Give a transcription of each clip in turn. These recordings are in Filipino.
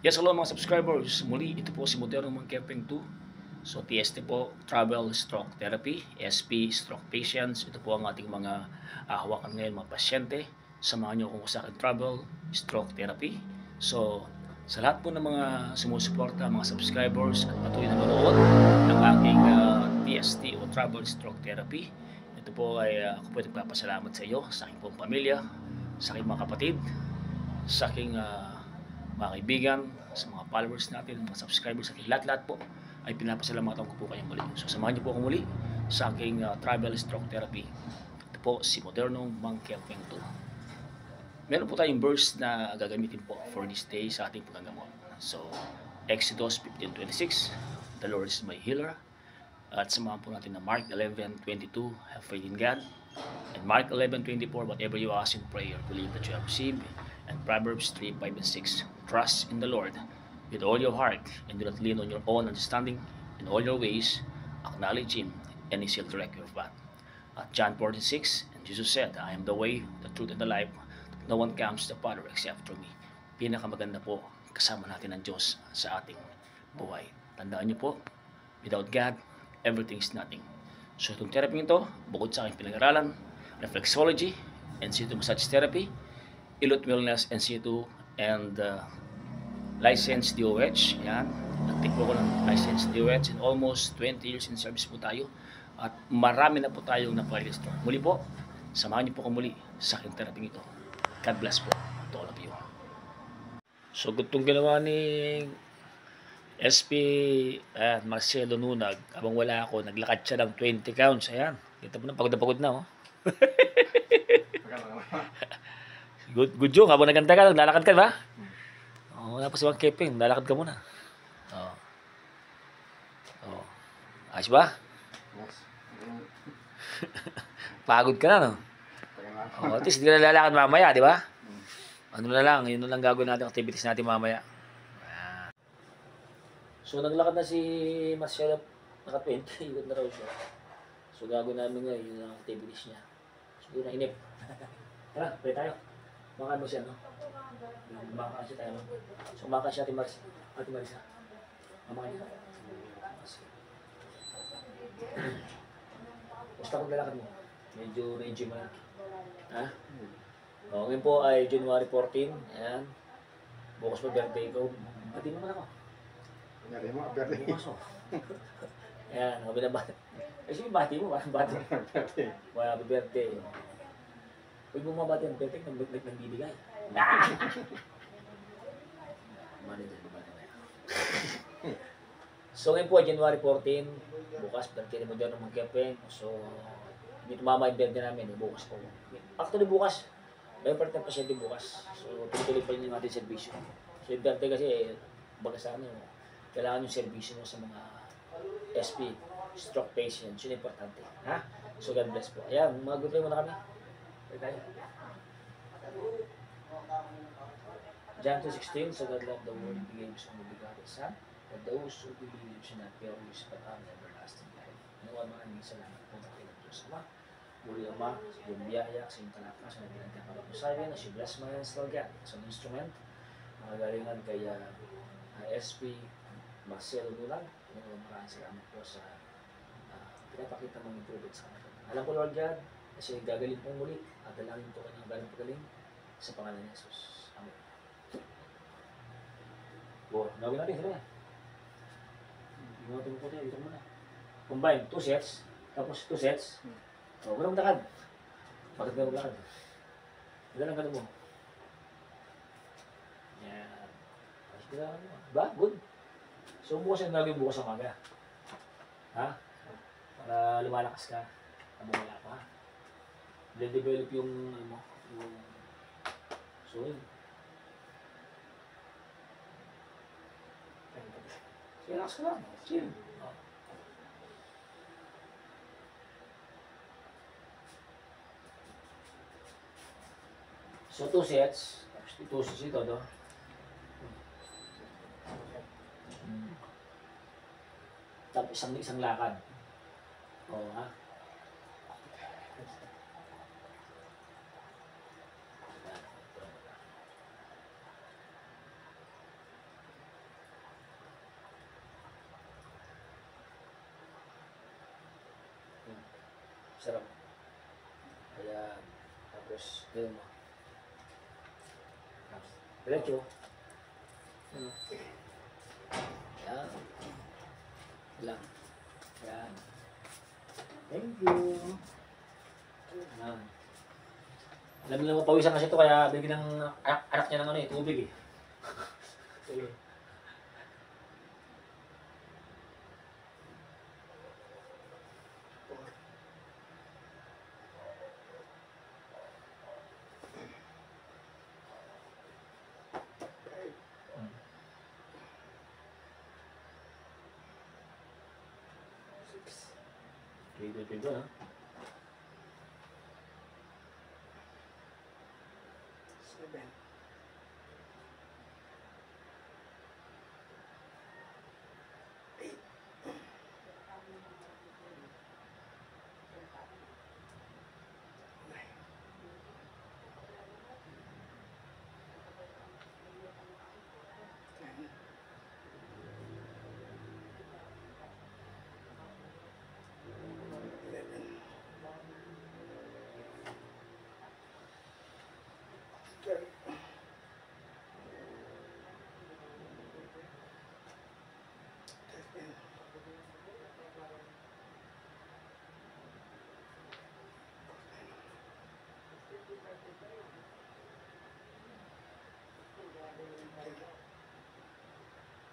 Yes, hello mga subscribers. Muli, ito po si Moderno Camping 2. So, TST po, Travel Stroke Therapy, SP Stroke Patients. Ito po ang ating mga hawakan ngayon, mga pasyente. Samahan nyo kung sa akin travel, stroke therapy. So, sa lahat po ng mga sumusuporta, mga subscribers at patuloy na manood ng aking TST o Travel Stroke Therapy. Ito po ay ako po nagpapasalamat sa iyo, sa aking pong pamilya, sa aking mga kapatid, sa aking mga kaibigan, sa mga followers natin, mga subscribers natin, lahat-lahat po ay pinapasalamatan ko po kayong muli. So samahan niyo po ako muli sa aking travel stroke therapy. Ito po si Modernong Camping 2. Meron po tayong verse na gagamitin po for this day sa ating paggagamot. So, Exodus 15:26, the Lord is my healer. At samahan po natin na Mark 11:22, have faith in God. And Mark 11:24, whatever you ask in prayer, believe that you have received. And Proverbs 3:5 and 6, trust in the Lord with all your heart, and do not lean on your own understanding. In all your ways, acknowledge Him, and He shall direct your path. At John 14:6, and Jesus said, I am the way, the truth, and the life. No one comes to the Father except through me. Pinakamaganda po, kasama natin ang Diyos sa ating buhay. Tandaan niyo po, without God, everything is nothing. So itong therapy ito, bukod sa aking pinag-aralan, reflexology, and situ massage therapy, Ilot Wellness and situ, and licensed DOH, yan. Nagtik po ko ng licensed DOH, and almost 20 years in service po tayo. At marami na po tayong naparegister. Muli po, samahan niyo po ko muli sa aking therapy ito. God bless po to all of you. So, gutong ginawa ni SP Marcelo Nunag, habang wala ako, naglakad siya ng 20 counts. Ayan, kita mo na, pagod na oh. Good joke, habang naganta ka, naglalakad ka ba? Oo, tapos ibang keping, naglalakad ka muna. Oo. Oo. Ayos ba? Pagod ka na, no? Oo, at least hindi ka nalalakad mamaya, di ba? Ano na lang, yun na lang gagawin natin, activities natin mamaya. So, naglakad na si Marcelo, naka-20, ikot na raw siya. So, gagawin namin ngayon, yun ang activities niya. So, yun na inip. Tara, pwede tayo. Makan mo siya, no? Makakaan siya tayo, no? So, makakaan siya, Ate Marisa. Mamakan niya. Basta kung lalakad mo, medyo na-enjoy mo na. Ha? O, ngayon po ay January 14. Ayan. Bukas pa birthday ko. Pati naman ako. Nangyari mo, birthday. Bukas o. Ayan, happy na bati. Eh, sige, bati mo. Parang bati. Well, happy birthday. Huwag mo mabati ang birthday nang bibigay. So, ngayon po, January 14. Bukas, birthday ni Moderno Camping. So, hindi tumama yung birthday namin. Bukas po. Actually, bukas. May part ng pasyente bukas. So, tuloy pa rin yung ating servisyo. So, yung birthday kasi, baga sa ano, kailangan yung servisyo mo sa mga SP, stroke patients. Yun importante. Ha? So, God bless po. Ayan, mga good mo na kami. Pwede tayo. John 2:16, so God loved the world, He gave His only begotten Son, that those who believe should not perish but have everlasting life. Nawa maraming salamat po sa kailang Diyos Ama. Muli Ama, sa iyong biyaya, sa iyong talakas, na pinagkakalap mo sa akin, as you bless my hands, Lord God, as an instrument, mga galingan kay SP Marcelo Nulag. Maraming salamat po sa pinapakita mong improvement sa kanila. Alam ko, Lord God, kasi gagaling pong muli at dalangin po kanyang galing pagaling sa pangalan ni Jesus. Amen. Go, gawin natin sila. Hindi natin mo po tayo, dito muna. Combine, 2 sets, tapos 2 sets. O, walang lakad. Bakit meron lakad? Ilan ang gano'n mo? Yan. Ayos ka lang mo. Ba? Good. So, bukas yung gagawin bukas ang maga. Ha? Para lumalakas ka. Habang wala pa. De-develop yung, ano, yung, so, yun. So, relax ka lang. Chill. So, 2 sets. Tapos 2 sets ito, no? Tapos isang lakad. Oo, ha? Sarap. Ayan. Tapos, gawin mo. Diretso. Ano? Ayan. Lang. Ayan. Thank you. Ayan. Alam nila mapawisan kasi ito kaya bigyan ng anak niya ng ano eh, tubig eh. Sige. Pwede ha. 7.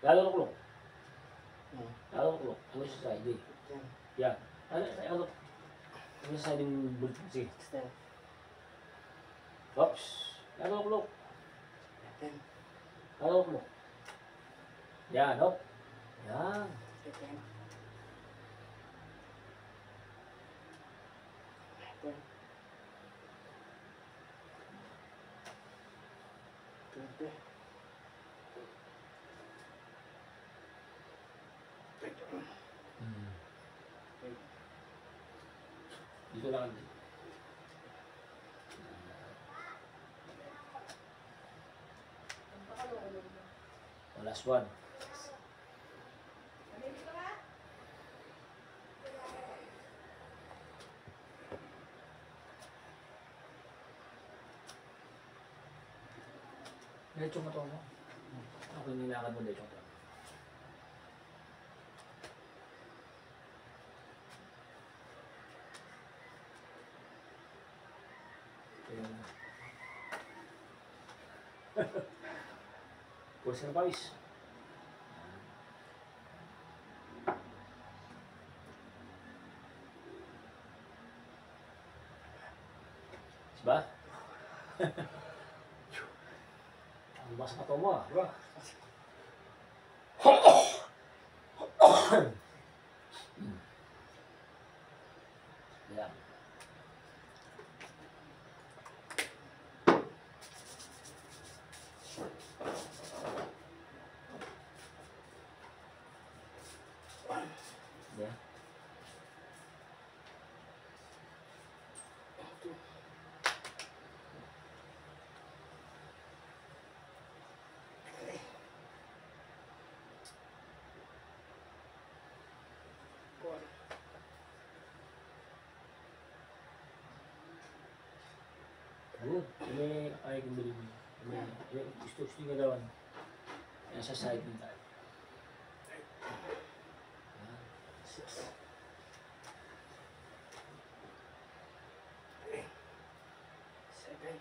Lalo kulok. Lalo kulok. Ano sa side eh? Yan. Ano sa side yung bullet? Sige. Oops. Lalo kulok. Lalo kulok. Yan, hop. Yan. Dito lang. Last one. Diretso mo to mo. Ako yung nilakad mo diretso to. Pulsa na pawis. Diba? Ang mas na to mo ah. Diba? Yan. Yeah. Good. Ini ay kumbili mo. Ini gusto yung gagawan. Yan sa side ng tayo. Yan. 6. 7.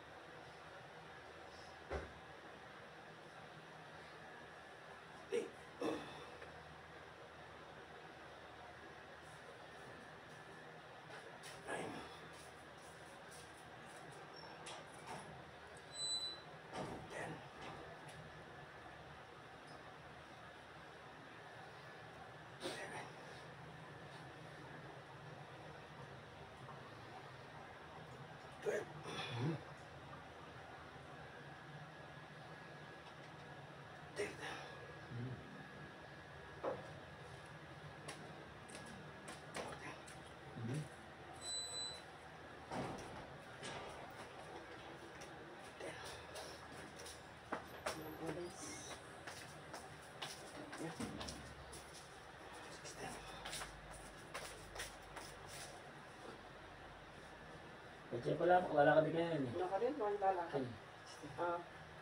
Kaya pala, makalala ka din kaya yun eh. Ano ka rin? Wala lalakad.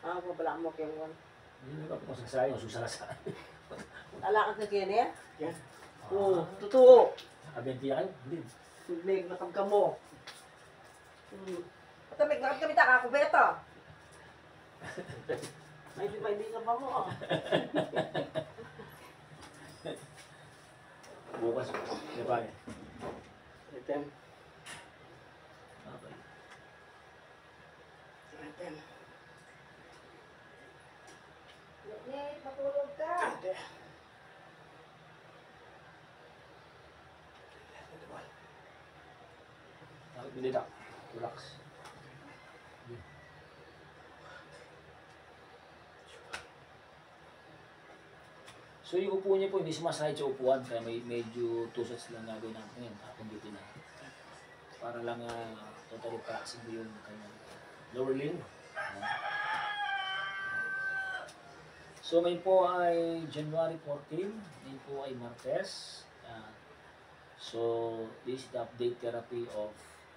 Wala mo kayo yun. Hindi ka po sasayo, susalasan. Lalakad na kayo niya? Yan. Oo, totoo. Nakabenti kayo? Hindi. May nakab ka mo. At may nakab kami takakubeta. May di ka ba mo ah. Bukas. Di ba eh? Iten. Okay. Iten. Nick, matulog ka. Iten. Hindi na. Relax. So yung upo niya po, hindi sumasahid sa upuan, kaya medyo 2 sets lang gagawin natin ngayon, tapos dito na. Para lang totally practicing mo yung kanyang lower limb. So ngayon po ay January 14, ngayon po ay Martes. So this is the update therapy of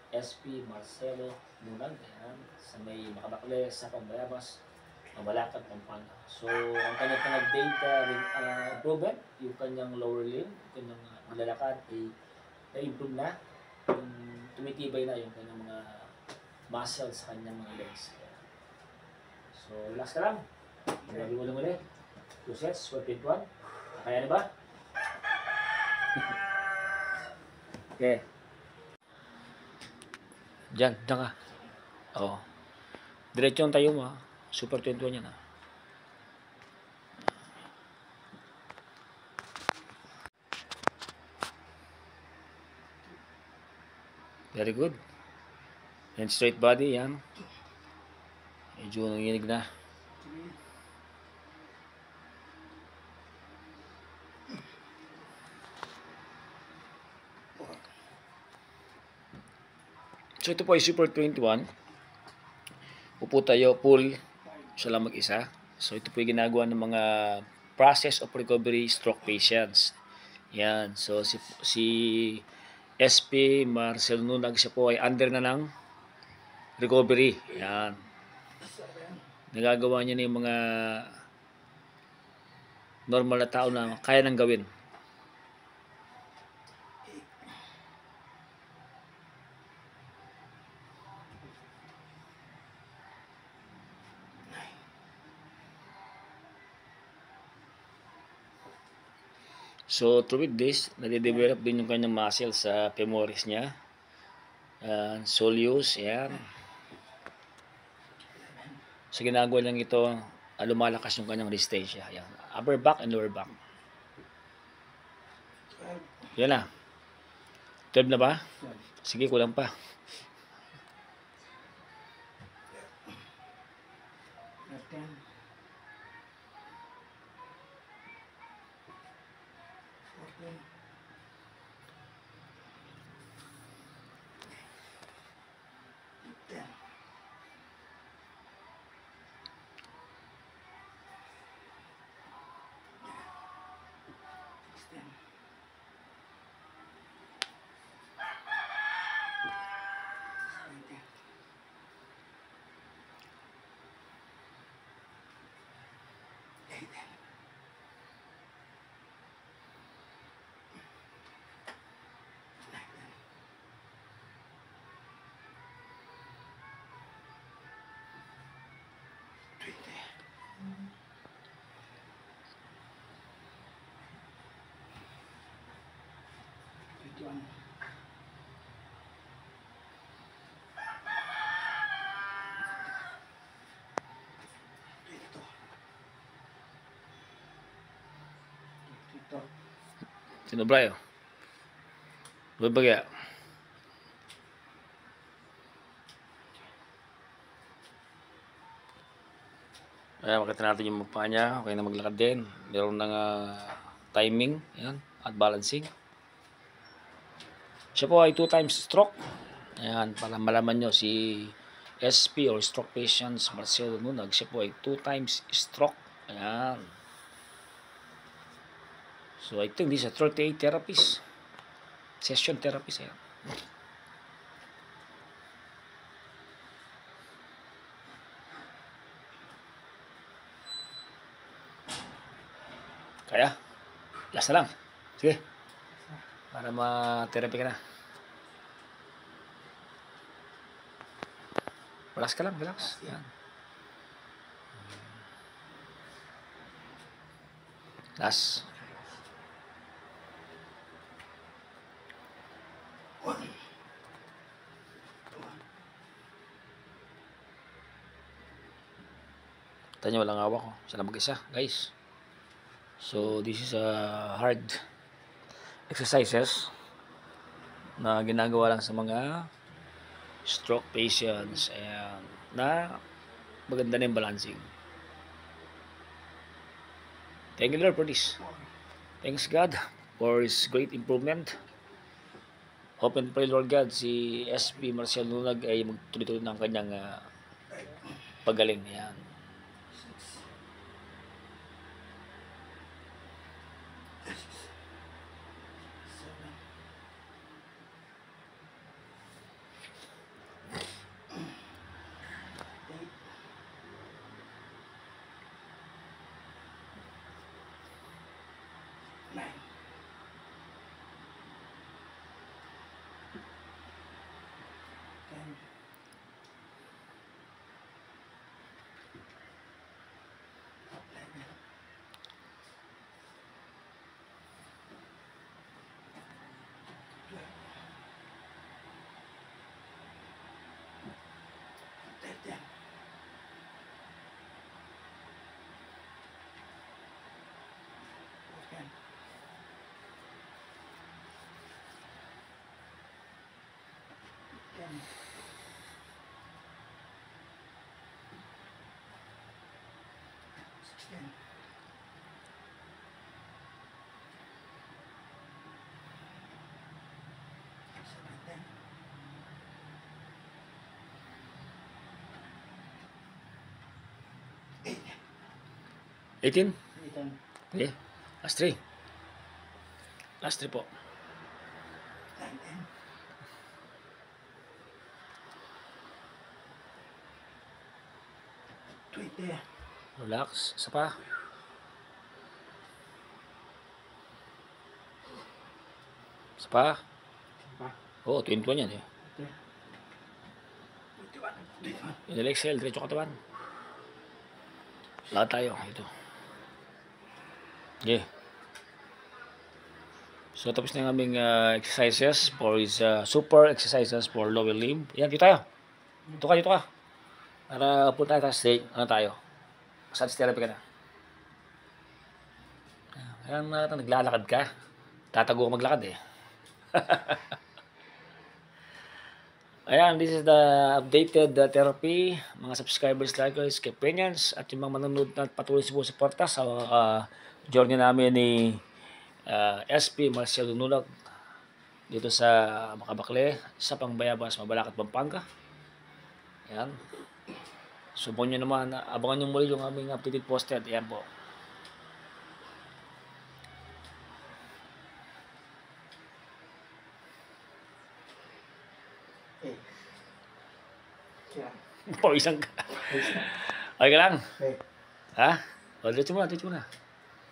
SP Marcelo Nunag, ayan, sa may Makabakles, sa Pambayabas, Malacad, Pampanga. So, ang kanyang pinag-data improvement, yung kanyang lower limb, yung kanyang malalakad, ay na-improve na. Tumitibay na yung kanyang mga muscles sa kanyang mga legs. So, relax ka lang. Grabe mo lang ulit. 2 sets, 1.1. Kaya na ba? Okay. Diyan ka. Oo. Diretso ang tayo mo ha. Super 21 yan ha. Very good. And straight body yan. Medyo nanginig na. So ito po ay Super 21. Upo tayo, pull, siya lang mag-isa. So ito po ay ginagawa ng mga process of recovery stroke patients. Yan. So si SP Marcelo Nunag, siya po ay under na ng recovery. Yan. Nagagawa niya na yung mga normal na tao na kaya nang gawin. So, through this, nade-develop din yung kanyang muscle sa femoris niya. Soleus, yan. So, ginagawa lang ito, lumalakas yung kanyang rhistasia. Yan. Upper back and lower back. Yan na. 12 na ba? Sige, kulang pa. Sino Brayo? Babagya. Ayan, makita natin yung mukha niya. Okay na maglakad din. Meron ng timing. Ayan, at balancing. Siya po ay 2 times stroke. Ayan, para malaman nyo si SP or stroke patients Marcelo Nunag. Siya po ay 2 times stroke. Ayan. So, I think this is a 38 therapies. Session therapies. Ayan. Last na lang. Sige. Para ma-therapy ka na. Relax ka lang, relax. Yan. Last. Kita nyo, walang hawak ko. Siya lang mag-isa, guys. So, this is hard exercises na ginagawa lang sa mga stroke patients and na maganda na yung balancing. Thank you, Lord, for this. Thanks, God, for His great improvement. Hope and pray, Lord God, si SP Marcial Lunag ay magtuloy-tuloy ng kanyang pagaling. Yan. Eighteen? Okay. Last three. Last three po. Relax. Isa pa. Isa pa. Oo, 21 yan eh. Inhale, exhale, diretso katawan. Lahat tayo. Ito. Okay. So, tapos na yung aming exercises for his super exercises for lower limb. Yan, dito tayo. Dito ka. Para punta tayo sa stage. Ano tayo? Massage therapy ka na. Kaya naglalakad ka. Tatago ka maglakad eh. Ayan, this is the updated therapy. Mga subscribers, likers, opinions, at yung mga manonood na patuloy sa buong suporta sa journey namin ni SP Marcial Lunag dito sa Makabakle, sa Pangbayabas, Mabalacat, Pampanga. Ayan. Subukan nyo naman, abangan nyo muli yung aming updated posted. Ayan po. Pawisan ka. Okay ka lang? Ha? O, dito muna.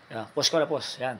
Yan, pause ko na, pause. Yan.